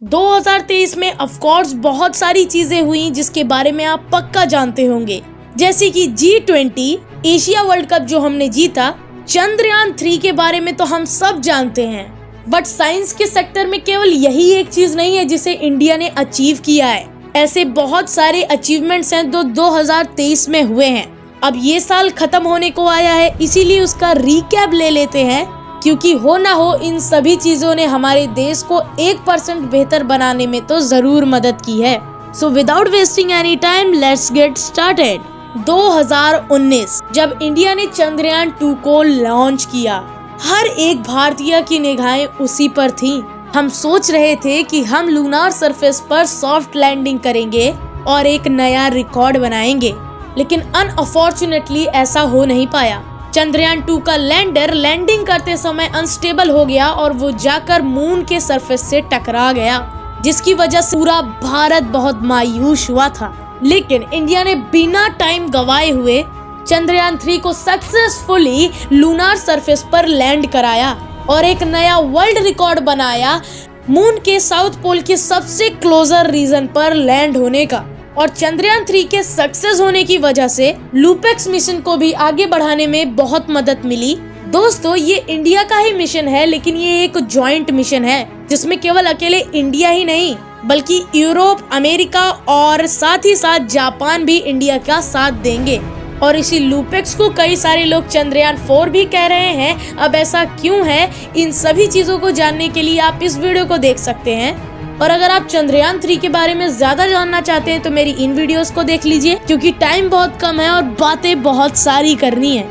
2023 में of course बहुत सारी चीजें हुई जिसके बारे में आप पक्का जानते होंगे, जैसे कि G20 एशिया वर्ल्ड कप जो हमने जीता, चंद्रयान 3 के बारे में तो हम सब जानते हैं। बट साइंस के सेक्टर में केवल यही एक चीज नहीं है जिसे इंडिया ने अचीव किया है। ऐसे बहुत सारे अचीवमेंट्स हैं जो 2023 में हुए हैं। अब ये साल खत्म होने को आया है, इसीलिए उसका रिकैप ले लेते हैं, क्योंकि हो ना हो इन सभी चीजों ने हमारे देश को 1% बेहतर बनाने में तो जरूर मदद की है। So without wasting any time let's get started. 2019 जब इंडिया ने चंद्रयान 2 को लॉन्च किया, हर एक भारतीय की निगाहें उसी पर थीं। हम सोच रहे थे कि हम लूनार सरफेस पर सॉफ्ट लैंडिंग करेंगे और एक नया रिकॉर्ड बनाएंगे, लेकिन अनफॉर्चुनेटली ऐसा हो नहीं पाया। चंद्रयान 2 का लैंडर लैंडिंग करते समय अनस्टेबल हो गया और वो जाकर मून के सरफेस से टकरा गया, जिसकी वजह से पूरा भारत बहुत मायूस हुआ था। लेकिन इंडिया ने बिना टाइम गवाए हुए चंद्रयान 3 को सक्सेसफुली लूनार सरफेस पर लैंड कराया और एक नया वर्ल्ड रिकॉर्ड बनाया मून के साउथ पोल के सबसे क्लोजर रीजन पर लैंड होने का। और चंद्रयान 3 के सक्सेस होने की वजह से लूपेक्स मिशन को भी आगे बढ़ाने में बहुत मदद मिली। दोस्तों, ये इंडिया का ही मिशन है, लेकिन ये एक जॉइंट मिशन है जिसमें केवल अकेले इंडिया ही नहीं बल्कि यूरोप, अमेरिका और साथ ही साथ जापान भी इंडिया का साथ देंगे। और इसी लूपेक्स को कई सारे लोग चंद्रयान 4 भी कह रहे हैं। अब ऐसा क्यों है, इन सभी चीजों को जानने के लिए आप इस वीडियो को देख सकते हैं। और अगर आप चंद्रयान 3 के बारे में ज्यादा जानना चाहते हैं तो मेरी इन वीडियोस को देख लीजिए, क्योंकि टाइम बहुत कम है और बातें बहुत सारी करनी है।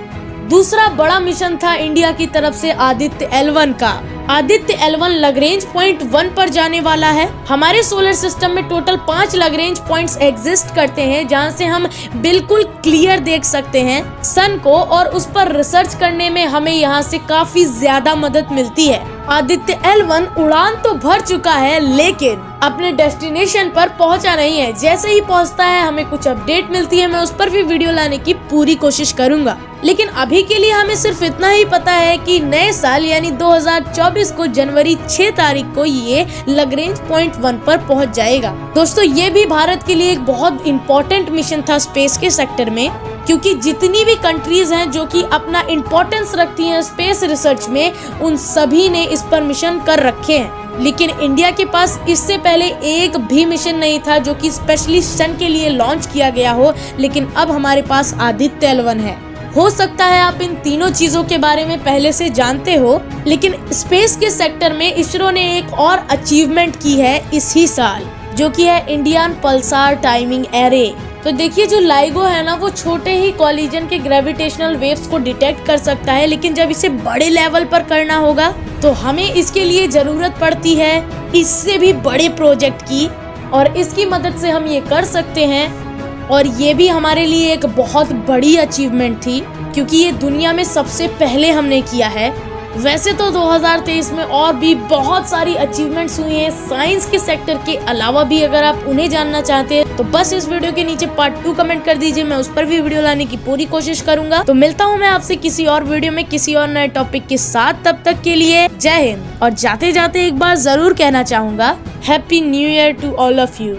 दूसरा बड़ा मिशन था इंडिया की तरफ से आदित्य L1 का। आदित्य L1 लैग्रेंज पॉइंट 1 पर जाने वाला है। हमारे सोलर सिस्टम में टोटल 5 लैग्रेंज पॉइंट्स एग्जिस्ट करते हैं, जहां से हम बिल्कुल क्लियर देख सकते हैं सन को, और उस पर रिसर्च करने में हमें यहां से काफी ज्यादा मदद मिलती है। आदित्य L1 उड़ान तो भर चुका है, लेकिन अपने डेस्टिनेशन पर पहुंचा नहीं है। जैसे ही पहुंचता है हमें कुछ अपडेट मिलती है, मैं उस पर भी वीडियो लाने की पूरी कोशिश करूंगा। लेकिन अभी के लिए हमें सिर्फ इतना ही पता है कि नए साल यानी 2024 को जनवरी 6 तारीख को ये लैग्रेंज पॉइंट 1 पर पहुंच जाएगा। दोस्तों, ये भी भारत के लिए एक बहुत इम्पोर्टेंट मिशन था स्पेस के सेक्टर में, क्योंकि जितनी भी कंट्रीज हैं जो कि अपना इम्पोर्टेंस रखती हैं स्पेस रिसर्च में, उन सभी ने इस पर मिशन कर रखे हैं। लेकिन इंडिया के पास इससे पहले एक भी मिशन नहीं था जो कि स्पेशली सन के लिए लॉन्च किया गया हो, लेकिन अब हमारे पास आदित्य L1 है। हो सकता है आप इन तीनों चीजों के बारे में पहले से जानते हो, लेकिन स्पेस के सेक्टर में इसरो ने एक और अचीवमेंट की है इसी साल, जो कि है इंडियन पल्सार टाइमिंग एरे। तो देखिए, जो लाइगो है ना, वो छोटे ही कॉलिजन के ग्रेविटेशनल वेव्स को डिटेक्ट कर सकता है, लेकिन जब इसे बड़े लेवल पर करना होगा तो हमें इसके लिए जरूरत पड़ती है इससे भी बड़े प्रोजेक्ट की, और इसकी मदद से हम ये कर सकते हैं। और ये भी हमारे लिए एक बहुत बड़ी अचीवमेंट थी, क्योंकि ये दुनिया में सबसे पहले हमने किया है। वैसे तो 2023 में और भी बहुत सारी अचीवमेंट्स हुई हैं साइंस के सेक्टर के अलावा भी। अगर आप उन्हें जानना चाहते हैं तो बस इस वीडियो के नीचे पार्ट 2 कमेंट कर दीजिए, मैं उस पर भी वीडियो लाने की पूरी कोशिश करूंगा। तो मिलता हूं मैं आपसे किसी और वीडियो में किसी और नए टॉपिक के साथ। तब तक के लिए जय हिंद। और जाते जाते एक बार जरूर कहना चाहूंगा, happy new year to all of you.